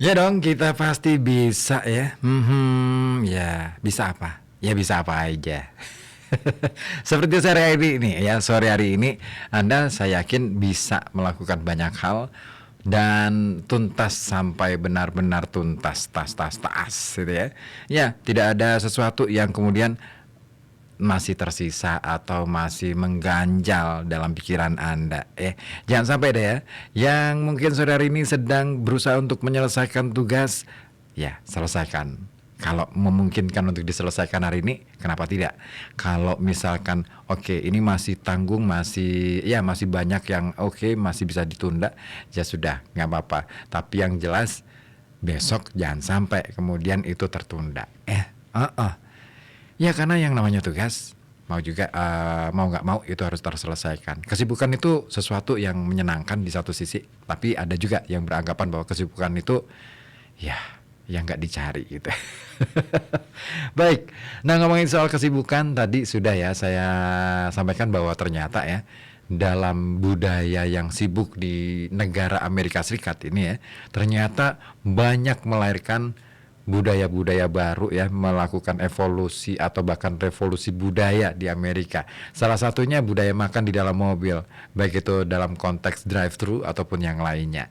Ya dong, kita pasti bisa ya. Ya bisa apa? Ya bisa apa aja. Seperti sore hari ini ya, sore hari ini Anda saya yakin bisa melakukan banyak hal dan tuntas sampai benar-benar tuntas, tas gitu ya. Ya, tidak ada sesuatu yang kemudian masih tersisa atau masih mengganjal dalam pikiran Anda. Jangan sampai deh ya, yang mungkin saudara ini sedang berusaha untuk menyelesaikan tugas, ya selesaikan. Kalau memungkinkan untuk diselesaikan hari ini, kenapa tidak? Kalau misalkan oke, ini masih tanggung, masih banyak yang oke, masih bisa ditunda, ya sudah, nggak apa-apa. Tapi yang jelas besok jangan sampai kemudian itu tertunda. Ya karena yang namanya tugas mau nggak mau itu harus terselesaikan. Kesibukan itu sesuatu yang menyenangkan di satu sisi, tapi ada juga yang beranggapan bahwa kesibukan itu ya yang nggak dicari gitu. Baik, nah ngomongin soal kesibukan tadi sudah ya saya sampaikan bahwa ternyata ya dalam budaya yang sibuk di negara Amerika Serikat ini ya, ternyata banyak melahirkan budaya-budaya baru ya, melakukan evolusi atau bahkan revolusi budaya di Amerika. Salah satunya budaya makan di dalam mobil, baik itu dalam konteks drive-thru ataupun yang lainnya.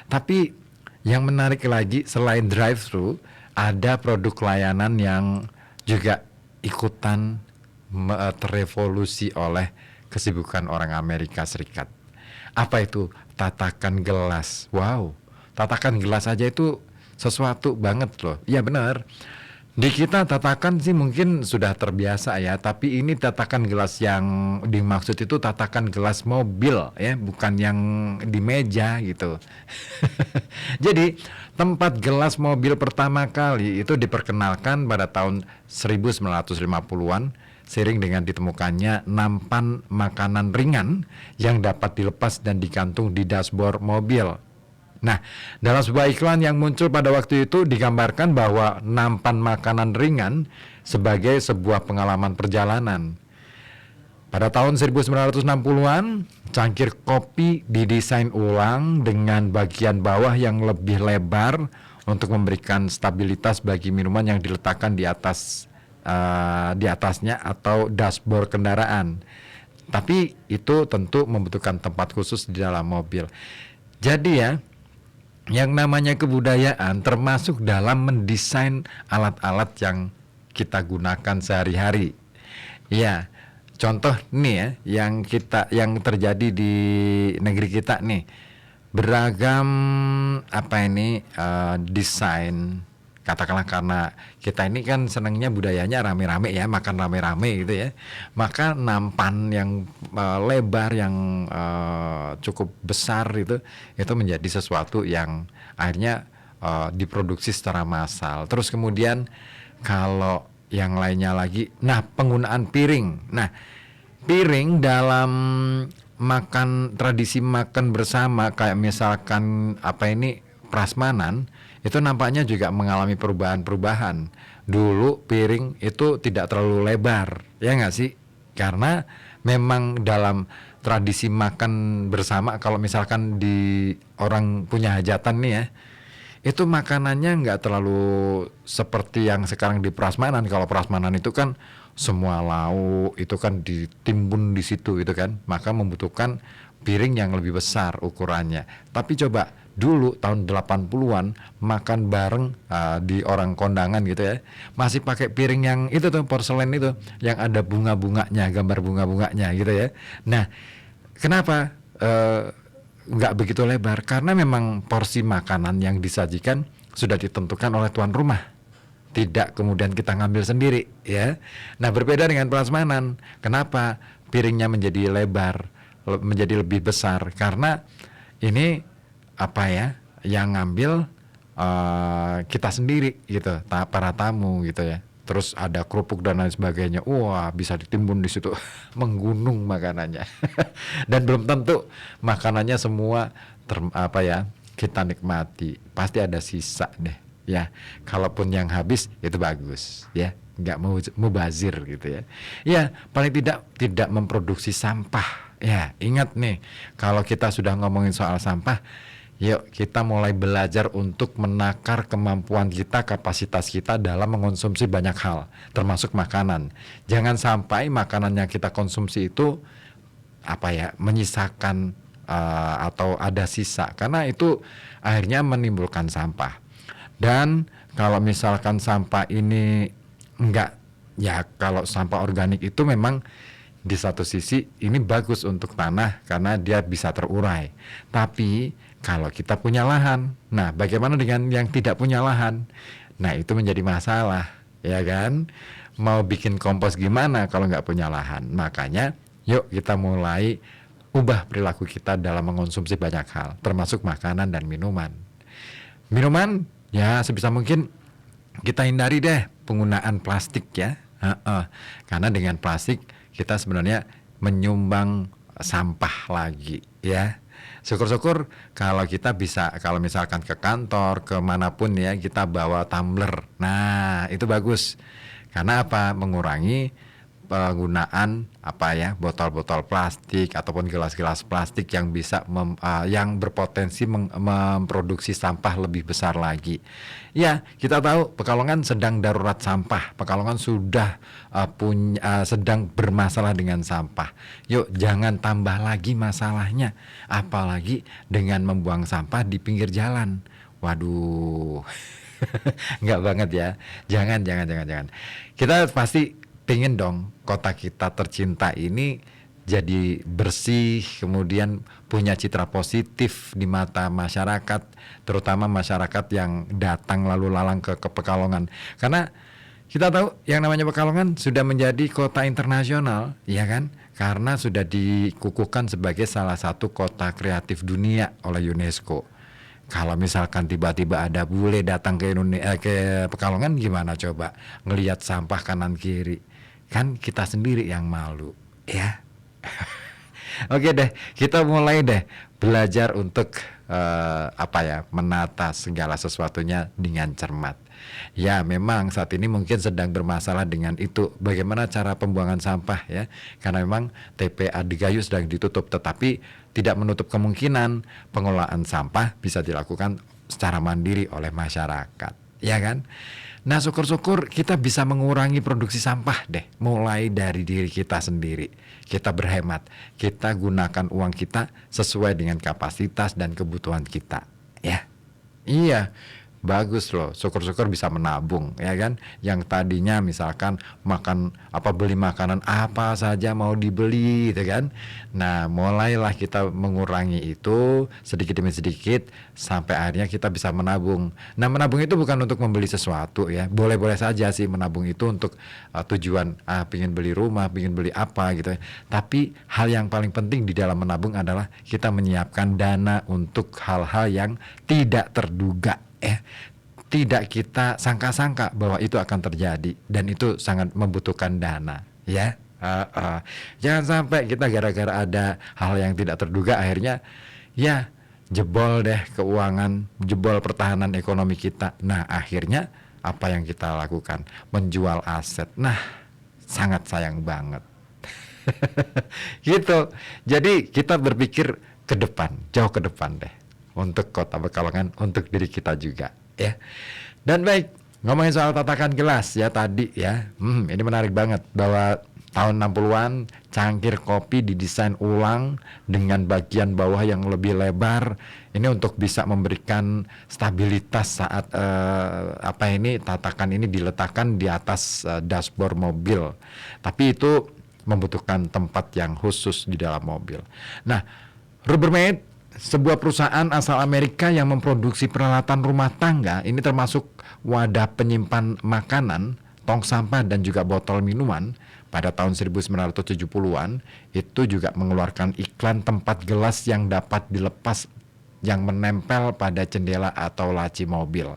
Tapi yang menarik lagi selain drive-thru, ada produk layanan yang juga ikutan terevolusi oleh kesibukan orang Amerika Serikat. Apa itu? Tatakan gelas. Wow, tatakan gelas aja itu sesuatu banget loh. Iya benar. Di kita tatakan sih mungkin sudah terbiasa ya, tapi ini tatakan gelas yang dimaksud itu tatakan gelas mobil ya, bukan yang di meja gitu. Jadi tempat gelas mobil pertama kali itu diperkenalkan pada tahun 1950-an seiring dengan ditemukannya nampan makanan ringan yang dapat dilepas dan digantung di dashboard mobil. Nah, dalam sebuah iklan yang muncul pada waktu itu digambarkan bahwa nampan makanan ringan sebagai sebuah pengalaman perjalanan. Pada tahun 1960-an, cangkir kopi didesain ulang dengan bagian bawah yang lebih lebar untuk memberikan stabilitas bagi minuman yang diletakkan di atasnya atau dashboard kendaraan. Tapi itu tentu membutuhkan tempat khusus di dalam mobil. Jadi ya, yang namanya kebudayaan termasuk dalam mendesain alat-alat yang kita gunakan sehari-hari. Ya, contoh nih ya, yang terjadi di negeri kita nih, beragam desain. Katakanlah karena kita ini kan senangnya budayanya rame-rame ya, makan rame-rame gitu ya. Maka nampan yang lebar yang cukup besar itu menjadi sesuatu yang akhirnya diproduksi secara massal. Terus kemudian kalau yang lainnya lagi, nah penggunaan piring. Nah, piring dalam tradisi makan bersama kayak misalkan prasmanan itu nampaknya juga mengalami perubahan-perubahan. Dulu piring itu tidak terlalu lebar, ya nggak sih? Karena memang dalam tradisi makan bersama, kalau misalkan di orang punya hajatan nih ya, itu makanannya nggak terlalu seperti yang sekarang di prasmanan. Kalau prasmanan itu kan semua lauk itu kan ditimbun di situ gitu kan, maka membutuhkan piring yang lebih besar ukurannya. Tapi coba dulu tahun 80-an makan bareng di orang kondangan gitu ya, masih pakai piring yang itu tuh porselen itu yang ada bunga-bunganya, gambar bunga-bunganya gitu ya. Nah, kenapa nggak begitu lebar? Karena memang porsi makanan yang disajikan sudah ditentukan oleh tuan rumah, tidak kemudian kita ngambil sendiri ya. Nah, berbeda dengan prasmanan. Kenapa piringnya menjadi lebar, menjadi lebih besar? Karena ini yang ngambil kita sendiri gitu, para tamu gitu ya. Terus ada kerupuk dan lain sebagainya. Wah, bisa ditimbun di situ, menggunung makanannya. Dan belum tentu makanannya semua kita nikmati. Pasti ada sisa deh. Ya, kalaupun yang habis itu bagus ya, nggak mau mubazir gitu ya. Ya, paling tidak memproduksi sampah. Ya, ingat nih, kalau kita sudah ngomongin soal sampah, Yuk kita mulai belajar untuk menakar kemampuan kita, kapasitas kita dalam mengonsumsi banyak hal, termasuk makanan. Jangan sampai makanan yang kita konsumsi itu menyisakan atau ada sisa, karena itu akhirnya menimbulkan sampah. Dan kalau misalkan sampah ini enggak, ya kalau sampah organik itu memang di satu sisi ini bagus untuk tanah karena dia bisa terurai. Tapi kalau kita punya lahan, nah bagaimana dengan yang tidak punya lahan? Nah itu menjadi masalah, ya kan? Mau bikin kompos gimana kalau nggak punya lahan? Makanya yuk kita mulai ubah perilaku kita dalam mengonsumsi banyak hal, termasuk makanan dan minuman. Minuman ya sebisa mungkin kita hindari deh penggunaan plastik ya. Karena dengan plastik kita sebenarnya menyumbang sampah lagi ya. Syukur-syukur kalau kita bisa, kalau misalkan ke kantor, kemanapun ya, kita bawa tumbler. Nah itu bagus. Karena apa? Mengurangi penggunaan botol-botol plastik ataupun gelas-gelas plastik yang bisa yang berpotensi memproduksi sampah lebih besar lagi. Ya, kita tahu Pekalongan sedang darurat sampah. Pekalongan sudah sedang bermasalah dengan sampah. Yuk, jangan tambah lagi masalahnya. Apalagi dengan membuang sampah di pinggir jalan. Waduh. Enggak banget ya. Jangan. Kita pasti pengen dong kota kita tercinta ini jadi bersih, kemudian punya citra positif di mata masyarakat, terutama masyarakat yang datang lalu lalang ke Pekalongan. Karena kita tahu yang namanya Pekalongan sudah menjadi kota internasional, ya kan? Karena sudah dikukuhkan sebagai salah satu kota kreatif dunia oleh UNESCO. Kalau misalkan tiba-tiba ada bule datang ke Pekalongan, gimana coba ngelihat sampah kanan kiri? Kan kita sendiri yang malu, ya. Oke deh, kita mulai deh belajar untuk menata segala sesuatunya dengan cermat. Ya, memang saat ini mungkin sedang bermasalah dengan itu. Bagaimana cara pembuangan sampah ya? Karena memang TPA Degayu sedang ditutup, tetapi tidak menutup kemungkinan pengelolaan sampah bisa dilakukan secara mandiri oleh masyarakat, ya kan? Nah, syukur-syukur kita bisa mengurangi produksi sampah deh, mulai dari diri kita sendiri. Kita berhemat, kita gunakan uang kita sesuai dengan kapasitas dan kebutuhan kita, ya. Iya, bagus loh, syukur-syukur bisa menabung, ya kan? Yang tadinya misalkan beli makanan apa saja mau dibeli, gitu kan? Nah, mulailah kita mengurangi itu sedikit demi sedikit sampai akhirnya kita bisa menabung. Nah, menabung itu bukan untuk membeli sesuatu ya, boleh-boleh saja sih menabung itu untuk tujuan pingin beli rumah, pingin beli apa gitu ya. Tapi hal yang paling penting di dalam menabung adalah kita menyiapkan dana untuk hal-hal yang tidak terduga. Tidak kita sangka-sangka bahwa itu akan terjadi dan itu sangat membutuhkan dana ya. Jangan sampai kita gara-gara ada hal yang tidak terduga akhirnya ya jebol deh keuangan, jebol pertahanan ekonomi kita. Nah akhirnya apa yang kita lakukan? Menjual aset. Nah sangat sayang banget. Gitu. Jadi kita berpikir ke depan, jauh ke depan deh. Untuk kota Pekalongan, untuk diri kita juga ya. Dan baik, ngomongin soal tatakan gelas ya tadi ya. Ini menarik banget bahwa tahun 60-an cangkir kopi didesain ulang dengan bagian bawah yang lebih lebar. Ini untuk bisa memberikan stabilitas saat tatakan ini diletakkan di atas dashboard mobil. Tapi itu membutuhkan tempat yang khusus di dalam mobil. Nah, Rubbermaid, sebuah perusahaan asal Amerika yang memproduksi peralatan rumah tangga, ini termasuk wadah penyimpan makanan, tong sampah dan juga botol minuman. Pada tahun 1970-an itu juga mengeluarkan iklan tempat gelas yang dapat dilepas yang menempel pada jendela atau laci mobil.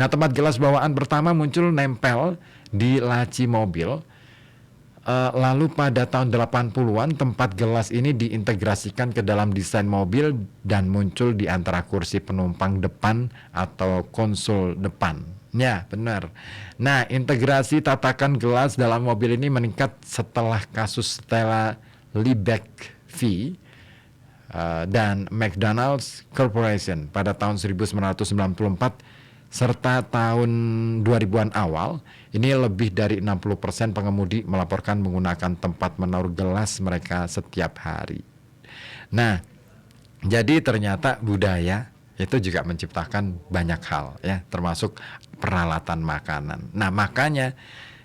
Nah, tempat gelas bawaan pertama muncul nempel di laci mobil. Lalu pada tahun 80-an tempat gelas ini diintegrasikan ke dalam desain mobil dan muncul di antara kursi penumpang depan atau konsol depan. Ya, benar. Nah, integrasi tatakan gelas dalam mobil ini meningkat setelah kasus Stella Liebeck V dan McDonald's Corporation pada tahun 1994 serta tahun 2000-an awal, ini lebih dari 60% pengemudi melaporkan menggunakan tempat menaruh gelas mereka setiap hari. Nah, jadi ternyata budaya itu juga menciptakan banyak hal ya, termasuk peralatan makanan. Nah, makanya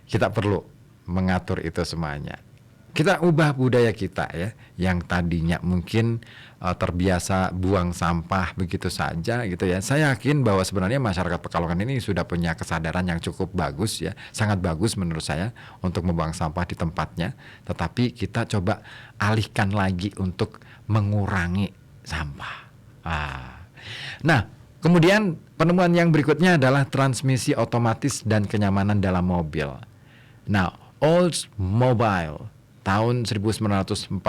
kita perlu mengatur itu semuanya. Kita ubah budaya kita ya, yang tadinya mungkin terbiasa buang sampah begitu saja gitu ya. Saya yakin bahwa sebenarnya masyarakat Pekalongan ini sudah punya kesadaran yang cukup bagus ya, sangat bagus menurut saya untuk membuang sampah di tempatnya. Tetapi kita coba alihkan lagi untuk mengurangi sampah. Nah, kemudian penemuan yang berikutnya adalah transmisi otomatis dan kenyamanan dalam mobil. Nah, Oldsmobile tahun 1948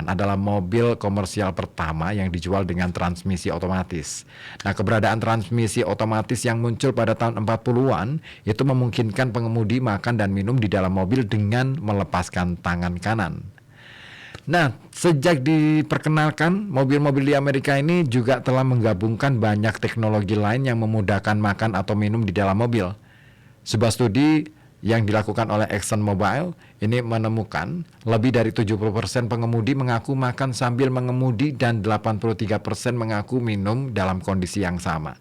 adalah mobil komersial pertama yang dijual dengan transmisi otomatis. Nah, keberadaan transmisi otomatis yang muncul pada tahun 40-an itu memungkinkan pengemudi makan dan minum di dalam mobil dengan melepaskan tangan kanan. Nah, sejak diperkenalkan, mobil-mobil di Amerika ini juga telah menggabungkan banyak teknologi lain yang memudahkan makan atau minum di dalam mobil. Sebuah studi yang dilakukan oleh ExxonMobil ini menemukan lebih dari 70% pengemudi mengaku makan sambil mengemudi dan 83% mengaku minum dalam kondisi yang sama.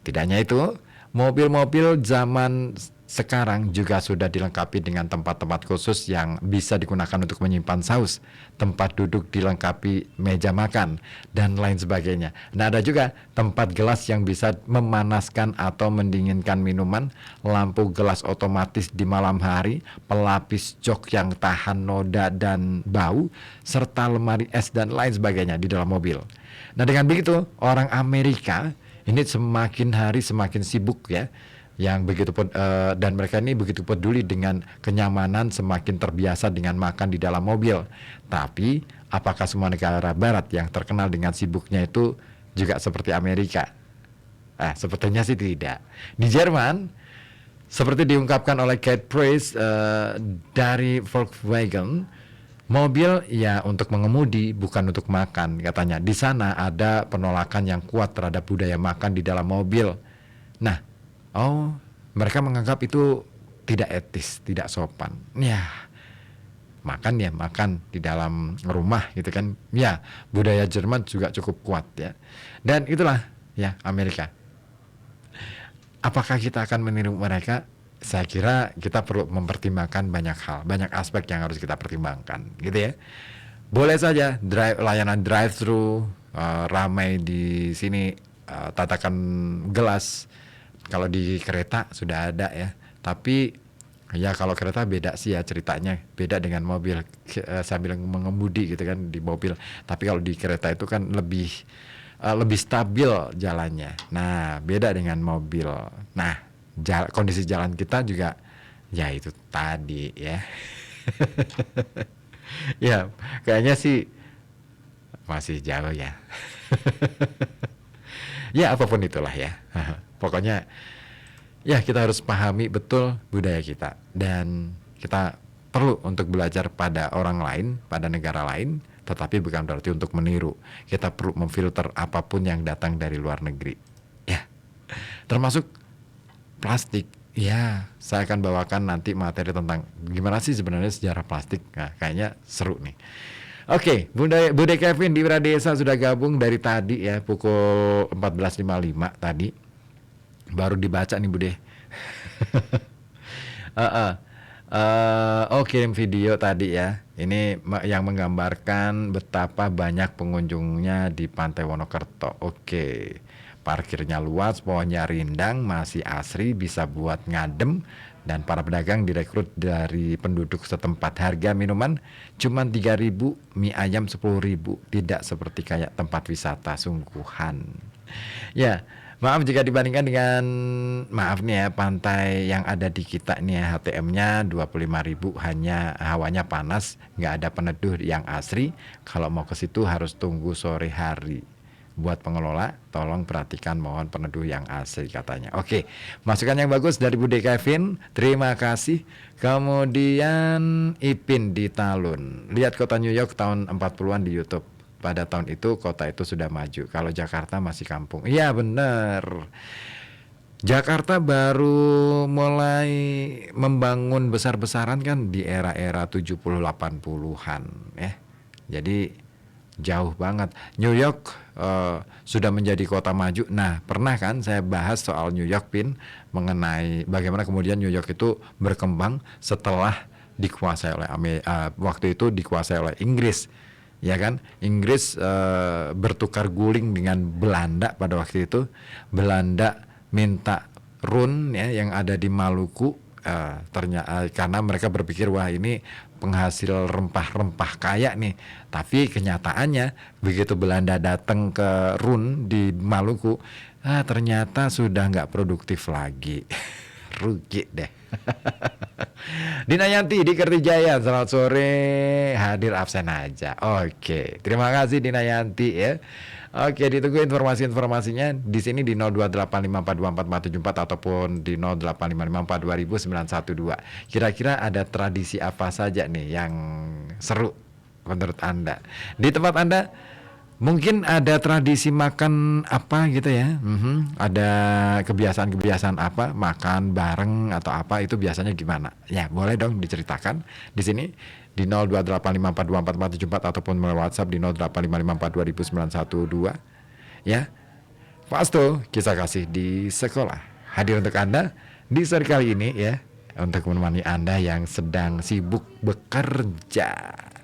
Tidak hanya itu, mobil-mobil zaman sekarang juga sudah dilengkapi dengan tempat-tempat khusus yang bisa digunakan untuk menyimpan saus, tempat duduk dilengkapi meja makan, dan lain sebagainya. Nah, ada juga tempat gelas yang bisa memanaskan atau mendinginkan minuman, lampu gelas otomatis di malam hari, pelapis jok yang tahan noda dan bau, serta lemari es dan lain sebagainya di dalam mobil. Nah, dengan begitu, orang Amerika ini semakin hari semakin sibuk ya, yang begitu dan mereka ini begitu peduli dengan kenyamanan, semakin terbiasa dengan makan di dalam mobil. Tapi apakah semua negara barat yang terkenal dengan sibuknya itu juga seperti Amerika? Sepertinya sih tidak. Di Jerman, seperti diungkapkan oleh Kate Price dari Volkswagen, mobil ya untuk mengemudi, bukan untuk makan katanya. Di sana ada penolakan yang kuat terhadap budaya makan di dalam mobil. Nah, mereka menganggap itu tidak etis, tidak sopan. Ya, makan di dalam rumah gitu kan. Ya, budaya Jerman juga cukup kuat ya. Dan itulah ya Amerika. Apakah kita akan meniru mereka? Saya kira kita perlu mempertimbangkan banyak hal, banyak aspek yang harus kita pertimbangkan, gitu ya. Boleh saja layanan drive-thru ramai di sini, tatakan gelas. Kalau di kereta sudah ada ya, tapi ya kalau kereta beda sih ya ceritanya, beda dengan mobil sambil mengemudi gitu kan di mobil. Tapi kalau di kereta itu kan lebih stabil jalannya. Nah, beda dengan mobil. Nah, kondisi jalan kita juga ya itu tadi ya. Ya, kayaknya sih masih jauh ya. Ya, apapun itulah ya. Pokoknya ya kita harus pahami betul budaya kita, dan kita perlu untuk belajar pada orang lain, pada negara lain, tetapi bukan berarti untuk meniru. Kita perlu memfilter apapun yang datang dari luar negeri. Ya, termasuk plastik. Ya, saya akan bawakan nanti materi tentang gimana sih sebenarnya sejarah plastik. Nah, kayaknya seru nih. Oke, Bude Kevin di Wiradesa sudah gabung dari tadi ya, pukul 14.55 tadi. Baru dibaca nih Bude. Kirim video tadi ya. Ini yang menggambarkan betapa banyak pengunjungnya di Pantai Wonokerto. Oke. Parkirnya luas, pohonnya rindang, masih asri, bisa buat ngadem, dan para pedagang direkrut dari penduduk setempat. Harga minuman cuma 3.000, mie ayam 10.000, tidak seperti kayak tempat wisata sungguhan. Ya, maaf jika dibandingkan dengan nih ya, pantai yang ada di kita nih ya, HTM-nya 25.000, hanya hawanya panas, nggak ada peneduh yang asri. Kalau mau ke situ harus tunggu sore hari. Buat pengelola, tolong perhatikan, mohon peneduh yang asli katanya. Oke, masukan yang bagus dari Bude Kevin, terima kasih. Kemudian Ipin di Talun, lihat kota New York tahun 40-an di YouTube. pada tahun itu kota itu sudah maju. Kalau Jakarta masih kampung. Iya bener. Jakarta baru mulai membangun besar-besaran kan di era-era 70 80-an ya. Jadi jauh banget. New York sudah menjadi kota maju. Nah, pernah kan saya bahas soal New York Pin mengenai bagaimana kemudian New York itu berkembang setelah dikuasai oleh waktu itu dikuasai oleh Inggris. Ya kan? Inggris bertukar guling dengan Belanda pada waktu itu. Belanda minta run ya yang ada di Maluku ternyata karena mereka berpikir wah ini penghasil rempah-rempah kaya nih, tapi kenyataannya begitu Belanda datang ke Run di Maluku ternyata sudah nggak produktif lagi. Rugi deh. Dina Yanti di Kertijaya, selamat sore, hadir absen aja. Oke, terima kasih Dina Yanti ya. Oke, ditunggu informasi-informasinya di sini di 0285424474 ataupun di 0855420912. Kira-kira ada tradisi apa saja nih yang seru menurut Anda? Di tempat Anda mungkin ada tradisi makan apa gitu ya? Ada kebiasaan-kebiasaan apa? Makan bareng atau apa itu biasanya gimana? Ya, boleh dong diceritakan di sini di 0285424474 ataupun melalui WhatsApp di 0855420912. Ya. Fasto, kisah kasih di sekolah. Hadir untuk Anda di sore kali ini ya, untuk menemani Anda yang sedang sibuk bekerja.